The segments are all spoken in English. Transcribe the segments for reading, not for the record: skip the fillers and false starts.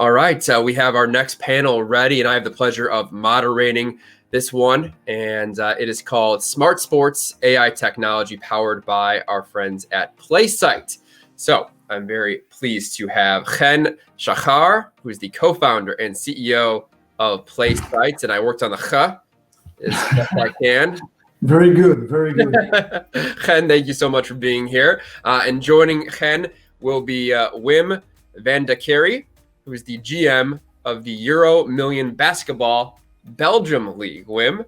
All right, we have our next panel ready, and I have the pleasure of moderating this one, and it is called Smart Sports AI Technology Powered by our friends at Playsight. So I'm very pleased to have Chen Shachar, who is the co-founder and CEO of Playsight, and I worked on the as best I can. Very good, very good. Chen, thank you so much for being here. And joining Chen will be Wim Van de Keere, who is the GM of the Euromillion Basketball Belgium League. Wim?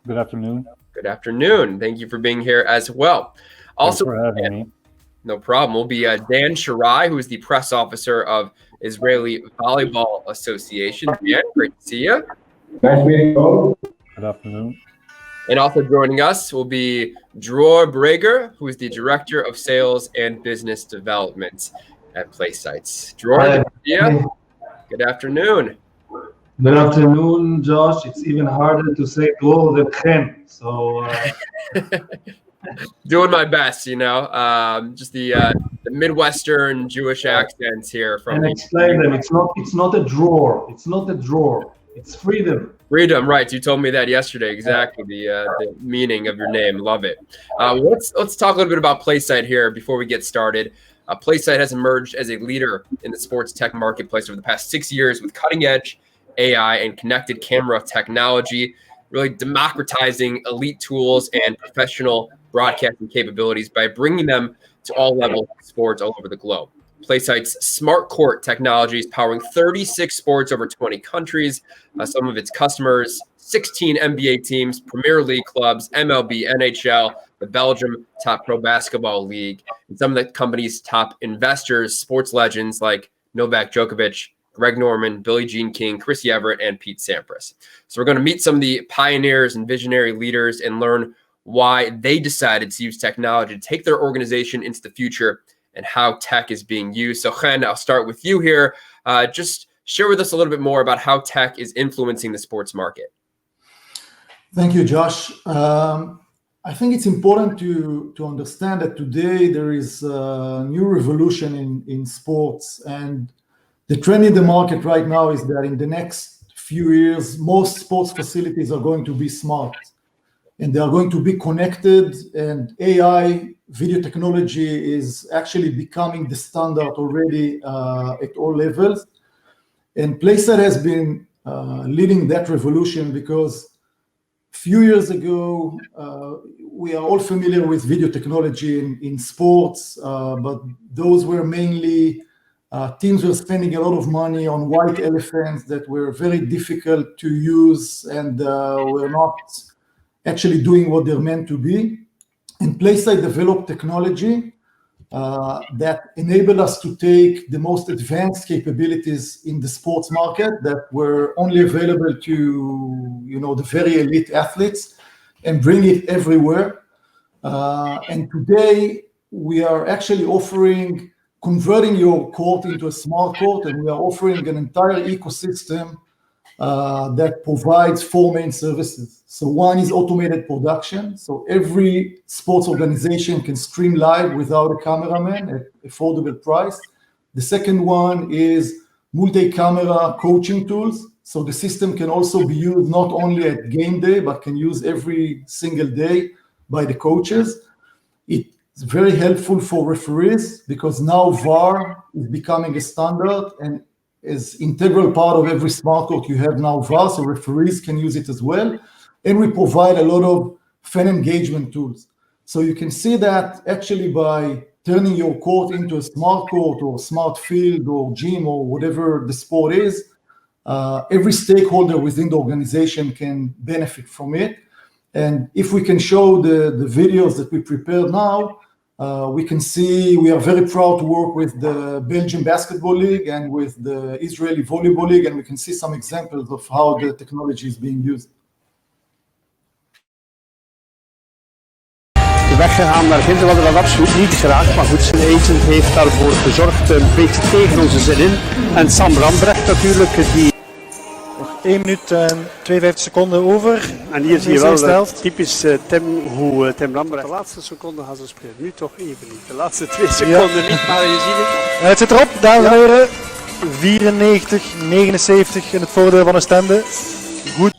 Good afternoon. Good afternoon. Thank you for being here as well. Also, Thanks for having me. No problem. Will be Dan Shiray, who is the press officer of Israeli Volleyball Association. Dan, great to see you. Nice meeting you all. Good afternoon. And also joining us will be Dror Briger, who is the Director of Sales and Business Development at Playsight. Dror, good afternoon. Good afternoon, Josh. It's even harder to say Dror than Chen. So, doing my best, just the Midwestern Jewish accents here. And explain them. It's not a drawer. It's not a drawer. It's freedom. Freedom, right? You told me that yesterday. Exactly the meaning of your name. Love it. Let's talk a little bit about Playsight here before we get started. Playsight has emerged as a leader in the sports tech marketplace over the past 6 years with cutting-edge AI and connected camera technology, really democratizing elite tools and professional broadcasting capabilities by bringing them to all levels of sports all over the globe. Playsight's smart court technology is powering 36 sports over 20 countries. Some of its customers, 16 NBA teams, Premier League clubs, MLB, NHL, the Belgium top pro basketball league, and some of the company's top investors, sports legends like Novak Djokovic, Greg Norman, Billie Jean King, Chrissy Everett, and Pete Sampras. So we're going to meet some of the pioneers and visionary leaders and learn why they decided to use technology to take their organization into the future and how tech is being used. So Chen, I'll start with you here. Just share with us a little bit more about how tech is influencing the sports market. Thank you, Josh. I think it's important to understand that today there is a new revolution in sports, and the trend in the market right now is that in the next few years, most sports facilities are going to be smart, and they are going to be connected, and AI video technology is actually becoming the standard already at all levels. And Playsight has been leading that revolution because a few years ago, we are all familiar with video technology in sports, but those were mainly teams were spending a lot of money on white elephants that were very difficult to use and were not actually doing what they're meant to be. And Playsight developed technology that enabled us to take the most advanced capabilities in the sports market that were only available to the very elite athletes and bring it everywhere. And today we are actually converting your court into a smart court, and we are offering an entire ecosystem that provides four main services. So one is automated production. So every sports organization can stream live without a cameraman at affordable price. The second one is multi-camera coaching tools. So the system can also be used not only at game day, but can use every single day by the coaches. It's very helpful for referees because now VAR is becoming a standard and is integral part of every smart court. You have now VAR, so referees can use it as well. And we provide a lot of fan engagement tools. So you can see that actually by turning your court into a smart court or smart field or gym or whatever the sport is, every stakeholder within the organization can benefit from it. And if we can show the videos that we prepared now, we can see we are very proud to work with the Beligian Basketball League and with the Israeli Volleyball League, and we can see some examples of how the technology is being used. Weggegaan naar Ginter, wat er absoluut niet geraakt, maar goed, zijn agent heeft daarvoor gezorgd, een beetje tegen onze zin in. En Sam Lambrecht natuurlijk, die... Nog 1 minuut en 52 seconden over. En hier zie je wel typisch Tim, hoe Tim Lambrecht de laatste seconde gaat ze spelen. Nu toch even niet. De laatste 2 seconden niet, maar je ziet het. Het zit erop, dames en heren. 94-79 in het voordeel van Oostende. Goed.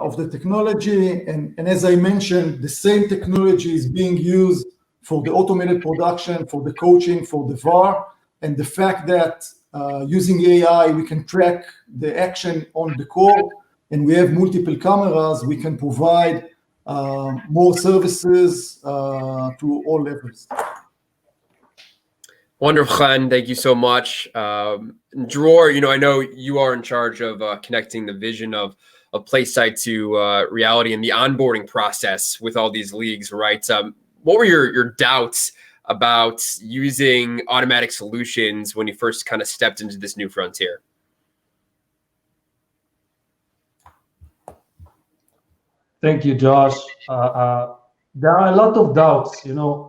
Of the technology, and as I mentioned, the same technology is being used for the automated production, for the coaching, for the VAR, and the fact that using AI we can track the action on the court, and we have multiple cameras, we can provide more services to all levels. Wonderful, Chen. Thank you so much. Dror, I know you are in charge of connecting the vision of Playsight to reality and the onboarding process with all these leagues, right? What were your doubts about using automatic solutions when you first kind of stepped into this new frontier? Thank you, Josh. There are a lot of doubts.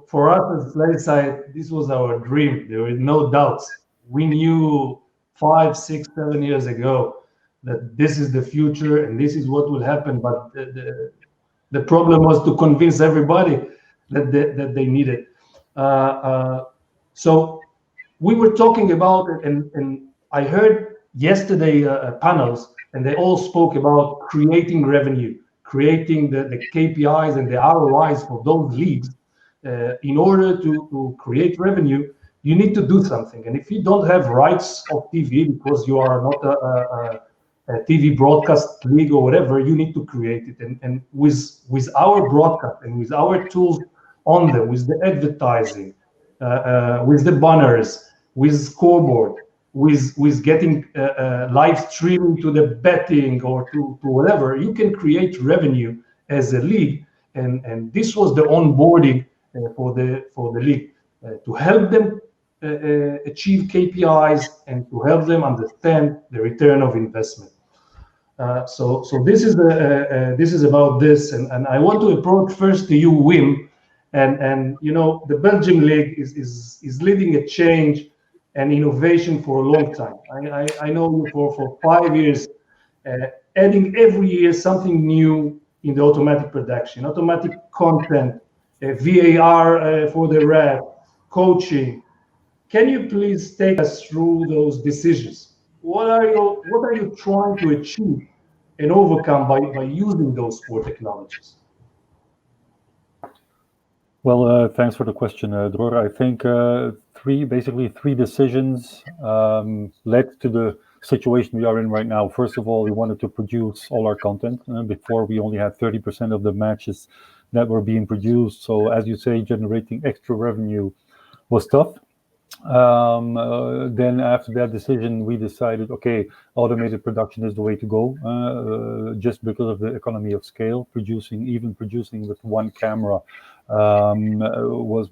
For us as Playsight, this was our dream. There were no doubts. We knew 5, 6, 7 years ago that this is the future and this is what will happen. But the problem was to convince everybody that they need it. So we were talking about it, and I heard yesterday panels, and they all spoke about creating revenue, creating the KPIs and the ROIs for those leagues. In order to create revenue, you need to do something. And if you don't have rights of TV because you are not a TV broadcast league or whatever, you need to create it. And with our broadcast and with our tools on them, with the advertising, with the banners, with scoreboard, with getting live streaming to the betting or to whatever, you can create revenue as a league. And this was the onboarding for the league, to help them achieve KPIs and to help them understand the return of investment. So this is about this, and I want to approach first to you, Wim, and the Belgian league is leading a change and innovation for a long time. I know you for 5 years, adding every year something new in the automatic production, automatic content, VAR for the ref, coaching. Can you please take us through those decisions? What are you trying to achieve and overcome by using those 4 technologies? Well, thanks for the question, Dror. I think three decisions led to the situation we are in right now. First of all, we wanted to produce all our content. Before, we only had 30% of the matches that were being produced. So, as you say, generating extra revenue was tough. Then after that decision, we decided, okay, automated production is the way to go, just because of the economy of scale. Producing with one camera was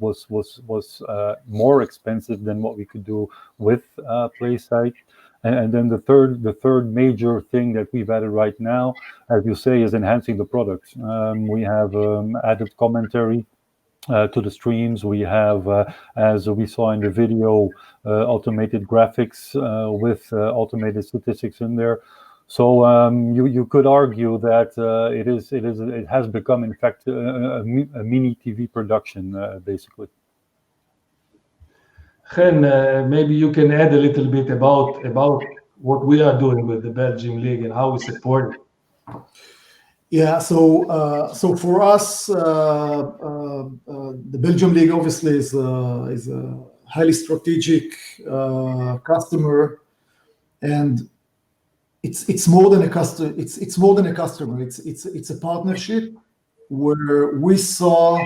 more expensive than what we could do with Playsight. And then the third major thing that we've added right now, as you say, is enhancing the product. We have added commentary to the streams. We have, as we saw in the video, automated graphics with automated statistics in there. So you could argue that it has become, in fact, a mini TV production, basically. Chen, maybe you can add a little bit about what we are doing with the Belgian League and how we support it. Yeah, so for us, the Belgium League obviously is a highly strategic customer, and it's more than a customer. It's more than a customer. It's a partnership where we saw,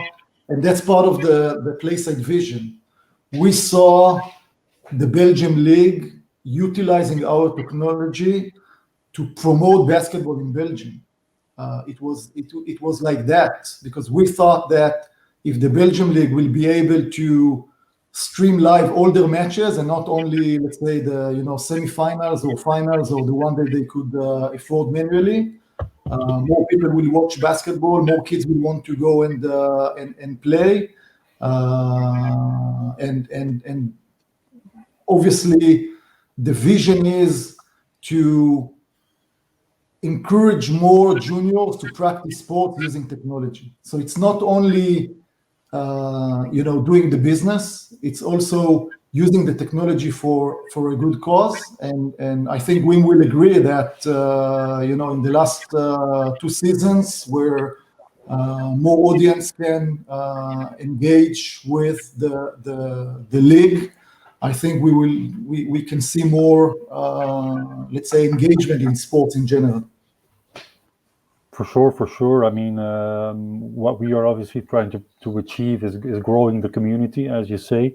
and that's part of the Playsight vision. We saw the Belgium League utilizing our technology to promote basketball in Belgium. It was like that because we thought that if the Belgium League will be able to stream live all their matches and not only, let's say, the semifinals or finals or the one that they could afford manually, more people will watch basketball, more kids will want to go and play, and obviously the vision is to encourage more juniors to practice sport using technology. So it's not only doing the business, it's also using the technology for a good cause. And I think Wim will agree that in the last 2 seasons where more audience can engage with the league, I think we can see more let's say engagement in sports in general. For sure. I mean, what we are obviously trying to achieve is growing the community, as you say.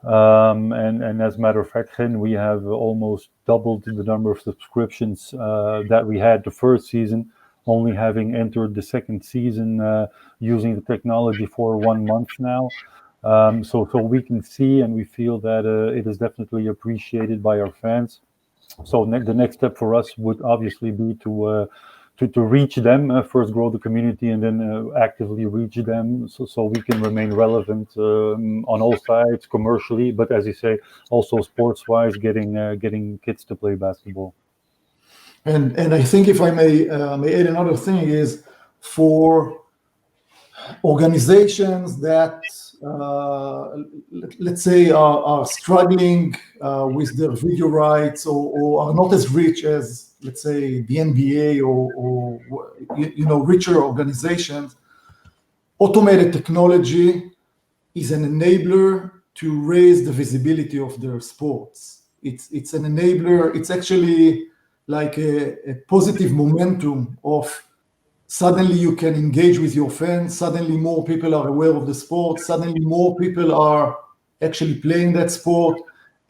And as a matter of fact, we have almost doubled the number of subscriptions that we had the first season, only having entered the second season using the technology for 1 month now. So we can see and we feel that it is definitely appreciated by our fans. So the next step for us would obviously be to reach them, first grow the community and then actively reach them so we can remain relevant on all sides commercially, but as you say, also sports-wise, getting kids to play basketball. And I think if I may add another thing is for organizations that let's say are struggling with their video rights or are not as rich as, let's say, the NBA or richer organizations, automated technology is an enabler to raise the visibility of their sports. It's an enabler. It's actually like a positive momentum of suddenly you can engage with your fans, suddenly more people are aware of the sport, suddenly more people are actually playing that sport.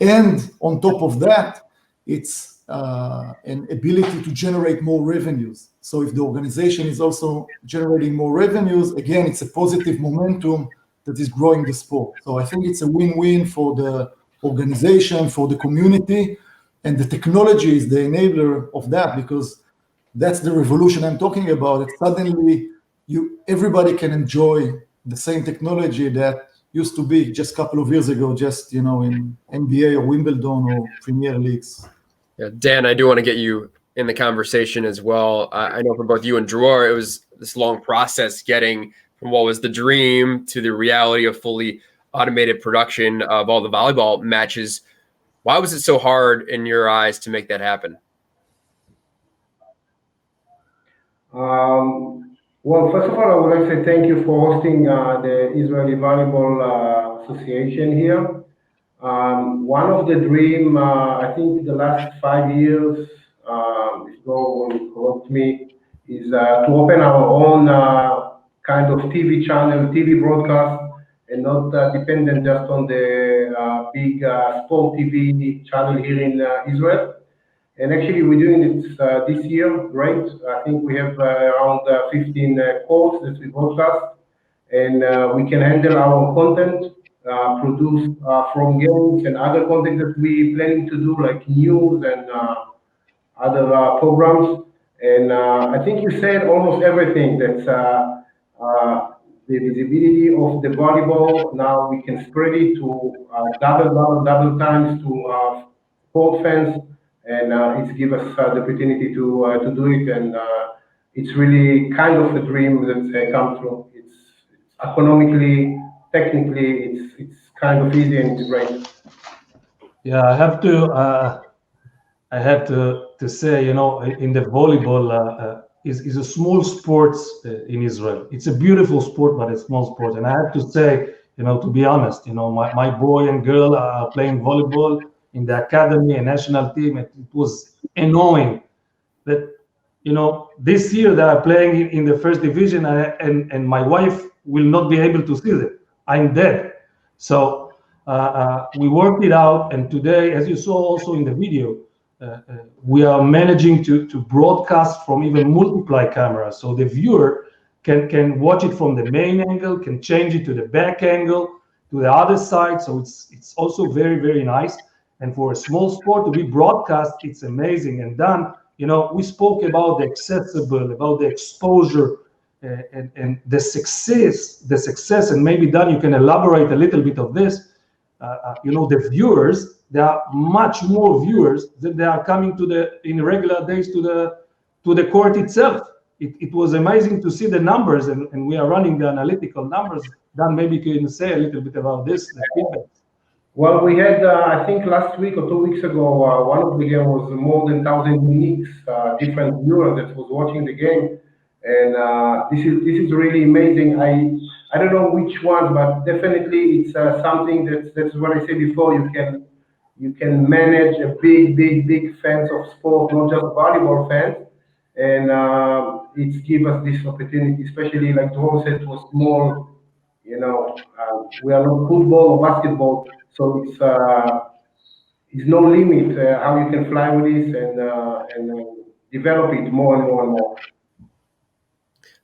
And on top of that, it's an ability to generate more revenues. So if the organization is also generating more revenues, again, it's a positive momentum that is growing the sport. So I think it's a win-win for the organization, for the community, and the technology is the enabler of that, because that's the revolution I'm talking about. That suddenly everybody can enjoy the same technology that used to be just a couple of years ago, just in NBA or Wimbledon or Premier Leagues. Yeah, Dan, I do want to get you in the conversation as well. I know for both you and Dror, it was this long process getting from what was the dream to the reality of fully automated production of all the volleyball matches. Why was it so hard in your eyes to make that happen? Well, first of all, I would like to say thank you for hosting the Israeli Volleyball Association here. One of the dream, I think the last 5 years, if Dror will correct me, is to open our own kind of TV channel, TV broadcast, and not dependent just on the big sport TV channel here in Israel. And actually, we're doing it this year. Great. I think we have around 15 courts that we broadcast, and we can handle our content, produce from games and other content that we planning to do, like news and other programs. And I think you said almost everything. That's the visibility of the volleyball. Now we can spread it to double times to sport fans. And it's give us the opportunity to do it, and it's really kind of a dream that's come true. It's economically, technically, it's kind of easy and it's great. Yeah, I have to say, in the volleyball is a small sport in Israel. It's a beautiful sport, but a small sport. And I have to say, to be honest, my boy and girl are playing volleyball in the academy and national team. It was annoying that, this year they are playing in the first division and my wife will not be able to see them. I'm dead. So We worked it out, and today, as you saw also in the video, we are managing to broadcast from even multiply cameras, so the viewer can watch it from the main angle, can change it to the back angle, to the other side. So it's also very, very nice. And for a small sport to be broadcast, it's amazing. And Dan, we spoke about the accessible, about the exposure, and the success. And maybe Dan, you can elaborate a little bit of this. The viewers, there are much more viewers than they are coming in regular days to the court itself. It was amazing to see the numbers, and we are running the analytical numbers. Dan, maybe you can say a little bit about this, the feedback. Well, we had, I think last week or 2 weeks ago, one of the games was more than 1,000 uniques, different viewers that was watching the game. And this is really amazing. I don't know which one, but definitely it's something that's what I said before. You can manage a big fans of sport, not just volleyball fans, and it's give us this opportunity, especially like Dror said, to a small. We are not football or basketball, so it's no limit how you can fly with this and develop it more and more and more.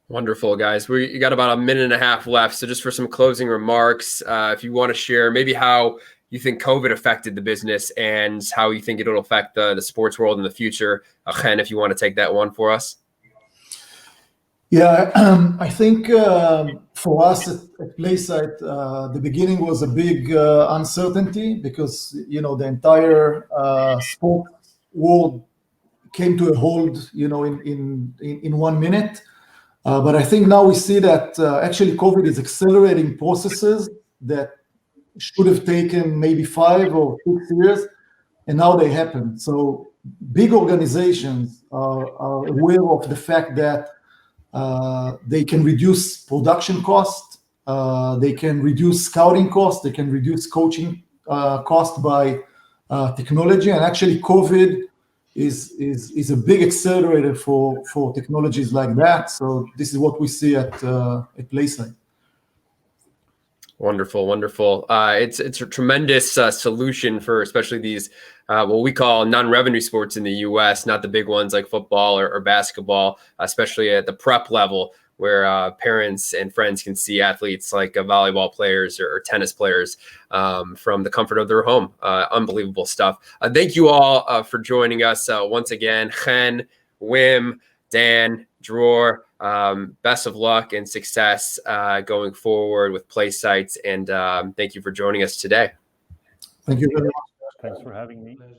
Wonderful, guys. We got about a minute and a half left. So just for some closing remarks, if you want to share maybe how you think COVID affected the business and how you think it'll affect the sports world in the future. Chen, if you want to take that one for us. Yeah, I think for us at Playsight, the beginning was a big uncertainty because, the entire sports world came to a halt, in 1 minute. But I think now we see that actually COVID is accelerating processes that should have taken maybe 5 or 6 years, and now they happen. So big organizations are aware of the fact that they can reduce production cost, they can reduce scouting cost, they can reduce coaching cost by technology, and actually COVID is a big accelerator for technologies like that. So this is what we see at Playsight. Wonderful. It's a tremendous solution for especially these what we call non-revenue sports in the U.S., not the big ones like football or basketball, especially at the prep level where parents and friends can see athletes like volleyball players or tennis players from the comfort of their home. Unbelievable stuff. Thank you all for joining us once again. Chen, Wim, Dan, Dror. Best of luck and success going forward with Playsight, and thank you for joining us today. Thank you very much. Thanks for having me. Pleasure.